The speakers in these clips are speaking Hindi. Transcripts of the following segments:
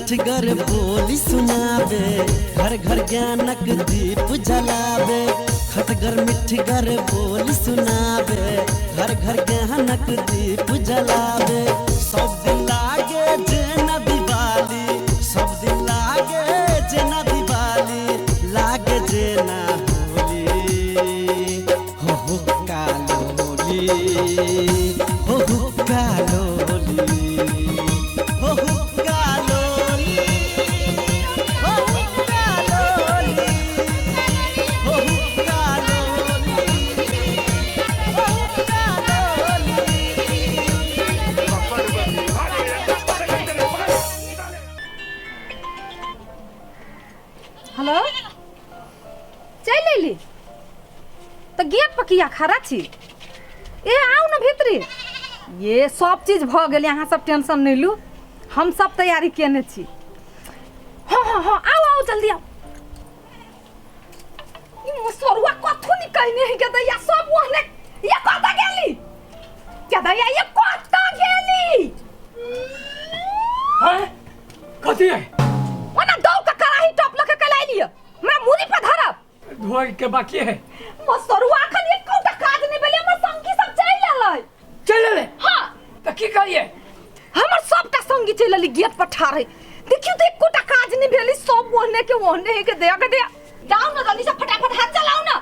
मिठगर बोली सुनावे, घर घर ज्ञानक दीप जलावे। खटगर मिठगर बोली सुनावे, घर घर ज्ञानक दीप जलावे। सब दिन लागे जेना दिवाली, सब दिन लागे जेना दिवाली, लागे जेना होली। हो कालोली, हो कालोली, हो कालोली, हो कालोली, हो कालोली, हो हेलो चल एली तो गेट पर किया खड़ा छी? ए आओ ना भीतरी। ये सब चीज भ गेल, यहाँ सब टेंशन नहीं लू, हम सब तैयारी केने छी। हाँ हाँ हाँ आओ आओ जल्दी आओ। ई मसरुआ कथु नि कहने है के दैया सब वहने ये कता गेली के दैया ये कता गेली? हां कथी है? ओना दौ का कराही टप लके कलाई लियो, मैं मुरी पे धरब। धोए के बाकी है। मसरुआ खन एक कोटा काज नहीं भेले, हमर संगी सब चल आलै। चल ले। हां त की करिए? हमर सबटा संगी चल आलै गेट पर ठाड़े। देखियो तो एक कोटा काज नहीं भेली, सब ओहने के ओहने के दे के दे। जाओ ना जल्दी से फटाफट हाथ चलाओ ना।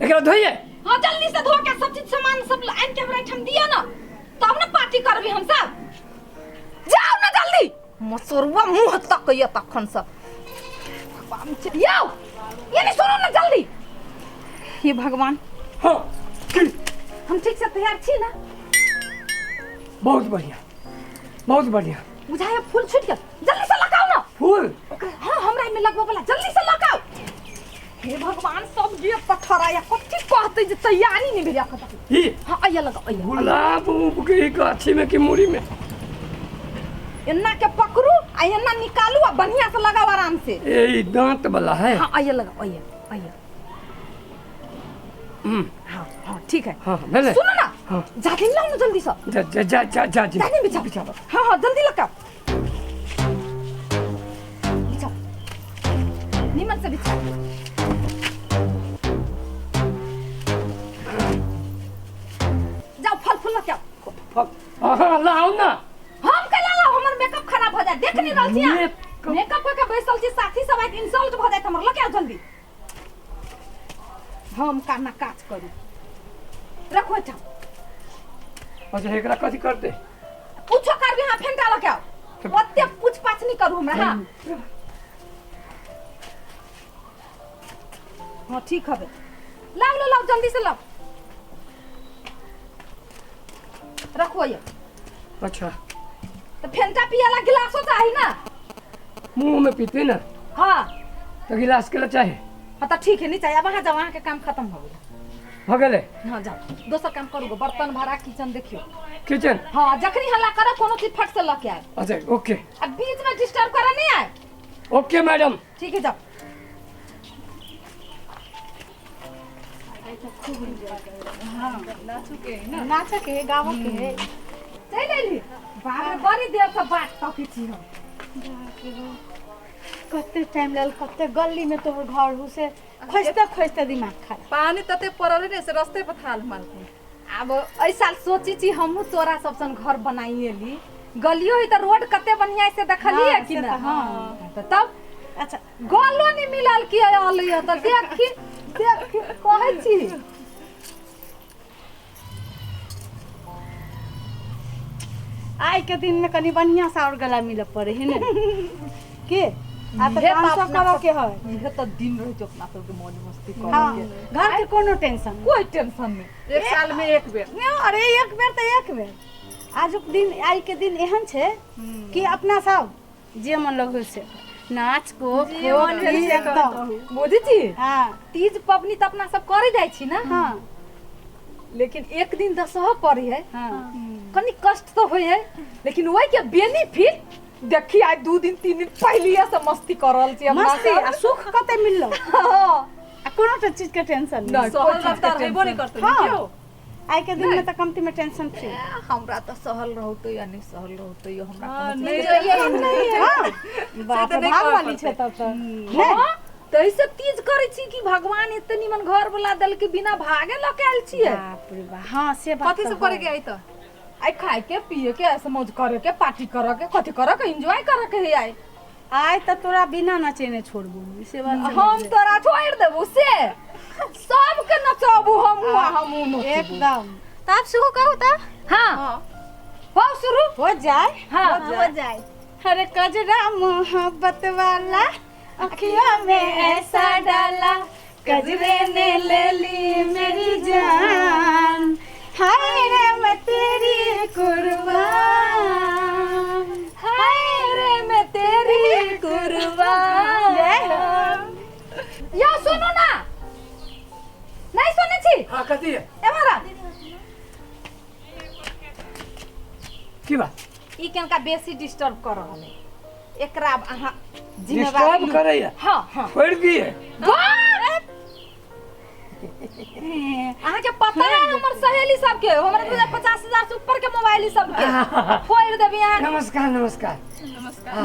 एकरा धोइए। हां जल्दी से धो के सब चीज सामान सब लाइन के हमरा ठम दिया ना, तब ना पार्टी करबी हम सब। जाओ ना जल्दी। मसरुआ मुंह तक कइया तखन से भगवान चलियो। ये नहीं सुनो ना जल्दी। हे भगवान। हां हम ठीक से तैयार छी ना? बहुत बढ़िया, बहुत बढ़िया। बुझाया फूल छूट गया, जल्दी से लगाओ ना फूल। हाँ हमरा में लगवा वाला, जल्दी से लगाओ। हे भगवान सब ये पत्थर आया कथि कहते जे तैयारी नहीं भेलिया खता। ई हां आया लगाओ आया। गुलाब के गाछी में की मूड़ी में एन्ना के पकड़ू आ एन्ना निकालू आ बढ़िया से लगाओ आराम से। ए दांत वाला है। हां आया लगाओ आया आया। हां हां ठीक है। हां भेले। सुनो ना। हाँ। जाके लाओ ना जल्दी से। जा जा जा जा जा जी। जाने बिछा बिछा। हां हां जल्दी लगाओ। बिछा निमन से बिछा। जाओ फल फूल लगाओ। हां लाओ ना। हम कला लाओ, हमर मेकअप खराब हो जाए, देख नहीं रहल छी। मेकअप के बैसल छी, साथी सब आके इंसल्ट भ जाए हमर। लगाओ जल्दी। हम काना काज करू। रखो अच्छा। अच्छा एकरा कथि करते? पूछो करबी। हां फेंटा लगाओ। ओते पूछ पाछ नहीं करू हमरा। हां हां ठीक है। लाओ लो लाओ जल्दी से लाओ। रखो ये। अच्छा तो फेंटा पियाला गिलासो चाहिए ना? मुंह में पीते ना हाँ तो गिलास के लिए चाहिए। हाँ तो ठीक है, नहीं चाहिए। वहाँ जाओ, वहाँ के काम खत्म हो गया। हो गेले। हाँ जाओ दोसर काम करूँगा, बर्तन भरा किचन देखियो। किचन। हाँ जखनी हल्ला करो कोनो चीज फट से लेके आए। अच्छा ओके। अब बीच में डिस्टर्ब करा नहीं आए। Okay madam. ठीक है जाओ। नाच के गावो के चल एली। बाहर बड़ी देर से बात तकी छी हम। कते टाइम लल, कते गली में तोहर घर हो से खोजते खोजते दिमाग खराब। पानी तते पड़ल ने से रास्ते पर थाल मार। अब ऐ साल सोची छी हमहु तोरा सब सन घर बनाइए ली। गलियो ही त रोड कते बढ़िया से देखलिए हाँ, कि से ना? त हाँ। तो तब अच्छा गलो नहीं मिलल कि आलियो त देखी देख कहै छी। आई के दिन में कनी बढ़िया सा और गला मिल पड़े है ने के आ तो ये डांस अपना करो सब- के है। ये तो दिन रह जो अपना सब के मौज मस्ती कर हाँ के। घर के कोनो टेंशन कोई टेंशन नहीं। एक साल में एक बेर। नहीं। अरे एक बेर तो एक बेर। आजुक दिन आई के दिन एहन छे कि अपना सब जे मन लगे से नाच को जे मन भेल से एकदम। मोदी जी हाँ तीज पबनी त अपना सब करे जाय छी ना? हाँ लेकिन एक दिन दसह पड़ी है, हाँ कनी कष्ट तो होय है, लेकिन वही के बेनिफिट देखी आज 2 दिन 3 दिन पहलिए से मस्ती करल छी हमरा मस्ती आ सुख कते मिललो। हां आ कोनो तो चीज के टेंशन नहीं। सहल रफ्तार हेबो नहीं करते हाँ। क्यों? आई के दिन में तो कमती में टेंशन फ्री। हमरा तो सहल रहतो या नहीं सहल रहतो यो हमरा हाँ, कोनो नहीं चीज रहिए, के हम नहीं है। हां बात नहीं भाग कर वाली पड़ते। छे तब तो हाँ, तो ई सब चीज करे छी कि भगवान इतने निमन घर वाला दल के बिना भागे लके आइल छिए। बाप रे बाप हां से बात कथी सब करे के आई तो आई खाए के पिए के ऐसे मौज करे के पार्टी करे के कथी करे के एंजॉय करे के है आई। आय त तोरा बिना नचे ने छोड़बू से बात हम तोरा छोड़ देबू से सब के नचाबू हम नचबू एकदम तब शुरू करो तो हां हो शुरू हो जाए हां हो जाए। अरे कजरा मोहब्बत वाला अखियों में ऐसा डाला कजरे ने ले ली मेरी जान हाय रे मैं तेरी कुर्बान हाय रे मैं तेरी कुर्बान। या सुनो ना नहीं सुने छी हाँ कथी है ए मारा की बात ई केनका बेसी डिस्टर्ब कर रहल है एकरा अहाँ डिस्टर्ब करैया हां हां छोड़ दिए अहाँ के पता है हमर सहेली सब के हमरा 50,000 से ऊपर के मोबाइल ई सब के फोड़ देबी अहाँ। नमस्कार नमस्कार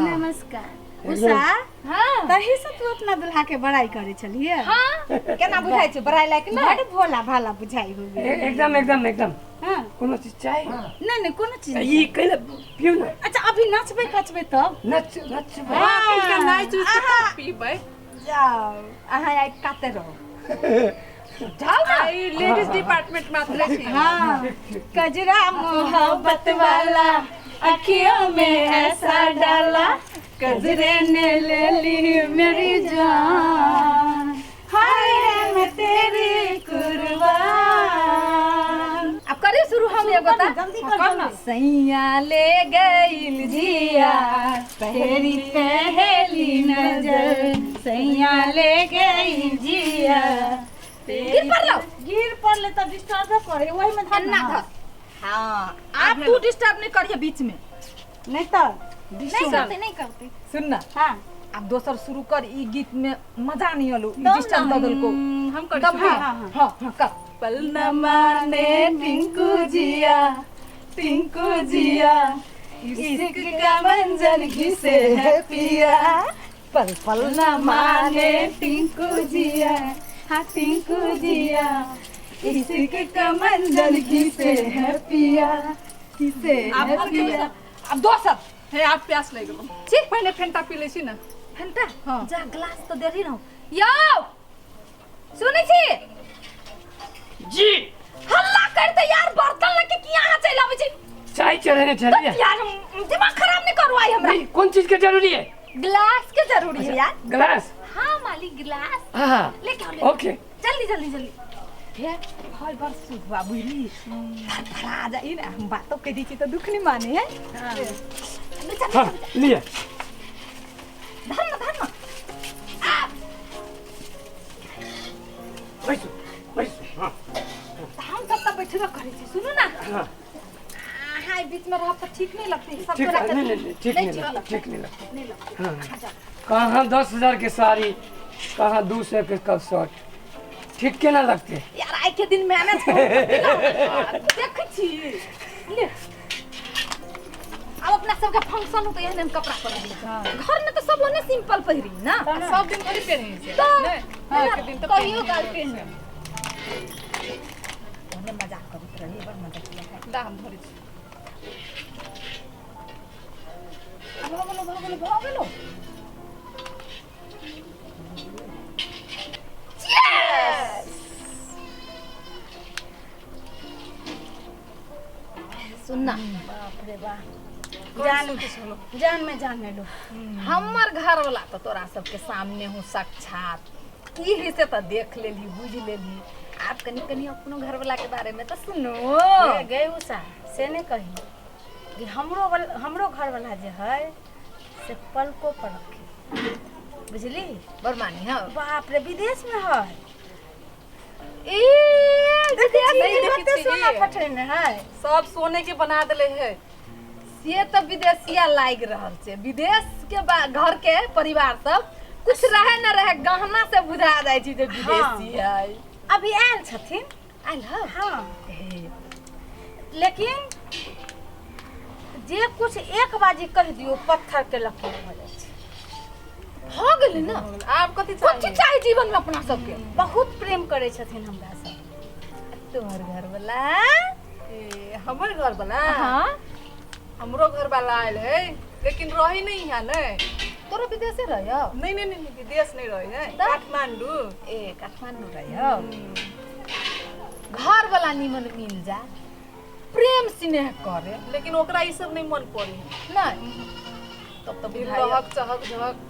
नमस्कार उषा हां तही से तू अपना दुल्हा के बड़ाई करे चलिए हां केना बुझाई छै बड़ाई लायक ना बड़ भोला भाला बुझाई हो गई एकदम एकदम एकदम हां कोनो चीज चाहिए नहीं कोनो चीज ई कैले पियो ना अच्छा अभी नाचबे खचबे तब नच नच इनका नाच उस के पीबै जाओ अहाँ आई काते रहो जाओ ना आई लेडीज डिपार्टमेंट मात्र छी। हाँ कजरा मोहब्बत वाला अखियों में ऐसा डाला कजरे ने ले ली मेरी जान हाय रे मैं तेरी कुर्बान। अब करे शुरू हम ये बता जल्दी कर ना सैया ले गइल जिया तेरी पहली नजर सैया ले गई जिया गिर पड़ लो गिर पड़ले तो डिस्टर्ब करे वही में ध्यान ना धर हाँ आप तू डिस्टर्ब नहीं करिए बीच में नहीं तो नहीं करते सुन ना हाँ अब दोसर शुरू कर ई गीत में मजा नहीं आलो डिस्टर्ब बदल को हम कर तब हाँ, हाँ हाँ, हाँ हाँ कर पल न माने टिंकू जिया इश्क का मंजर घिसे है पिया पल पल न माने टिंकू जिया हाँ टिंकू जिया इश्क का मंजर घिसे है पिया घिसे आप है और पिया। अब दोसर हे आप प्यास लग गेलो छी पहले फेंटा पी ले छी ना घंटा हाँ। जा ग्लास तो दे रही ना यो सुनै छी जी हल्ला करते यार बर्तन लेके कि यहाँ चल आबै छी चाय चढ़ने चलिए यार दिमाग खराब नहीं करवाई हमरा नहीं कौन चीज की जरूरी है ग्लास के जरूरी है यार ग्लास हाँ मालिक गिलास हाँ लेके आओ ओके जल्दी जल्दी जल्दी फिर हर बार सुबह बुझली फड़ा जाई ना हम बातों के दी तो दुख नहीं माने है हाँ लिए धन धन बैठो बैठो हाँ हम सब तब बैठे करे छी सुनो ना हाँ हाय बीच में रह तो ठीक नहीं लगती सब ठीक तो है नहीं नहीं ठीक नहीं लगता लगता ठीक नहीं लगता नहीं लगती हाँ कहाँ 10,000 की साड़ी कहाँ 200 के कप शर्ट ठीक के ना लगते यार आई के दिन मैनेज कर देख छी ले अब अपना सबका फंक्शन हो तो एहन कपड़ा पहिर घर में तो सब ओने सिंपल पहिरी ना सब दिन थोड़ी पहने छी तो हां एक दिन तो कहियो काल पहन ओने मजाक करत रही बड़ मजा किया है दाम धरे छी अब भागलो सुनना बाप रे बाप जान में जान ले लो हमर घर वाला तो तोरा सबके सामने हूँ साक्षात ई से तो देख लेली बुझ लेली आप कनी कनी अपनो घर वाला के बारे में तो सुनो गए उषा से नहीं कही कि हमरो घर वाला जे है से पलको पर रखे बुझली बरमानी हाँ बाप रे विदेश में है नहीं देखी देखी छी। सोना पठेने है सब सोने के बना देले है से तो विदेशिया लाग रहल छै विदेश के घर के परिवार सब कुछ रहे न रहे गहना से बुझा जाय छै जे विदेशी है अभी आयल छथिन आइल ह हाँ लेकिन जे कुछ एक बाजी कह दियो पत्थर के लकीर हो जाइ छै हो गेलै ना आब कथी कुछ चाहिए चाही जीवन में अपना सबके बहुत प्रेम करे छथिन हमरा सब तोहर घर वाला ए, हमर घर वाला हाँ हमरो घर वाला आयल है लेकिन रही नहीं यहाँ नहीं तोरो विदेशे रहियो नहीं विदेश नहीं रही है काठमांडू ए काठमांडू रहियो घर वाला निमन मिल जा प्रेम स्नेह करे लेकिन ओकरा ई सब नहीं मन पड़ी नहीं तब तो दिल बुझाइए रहक चहक झहक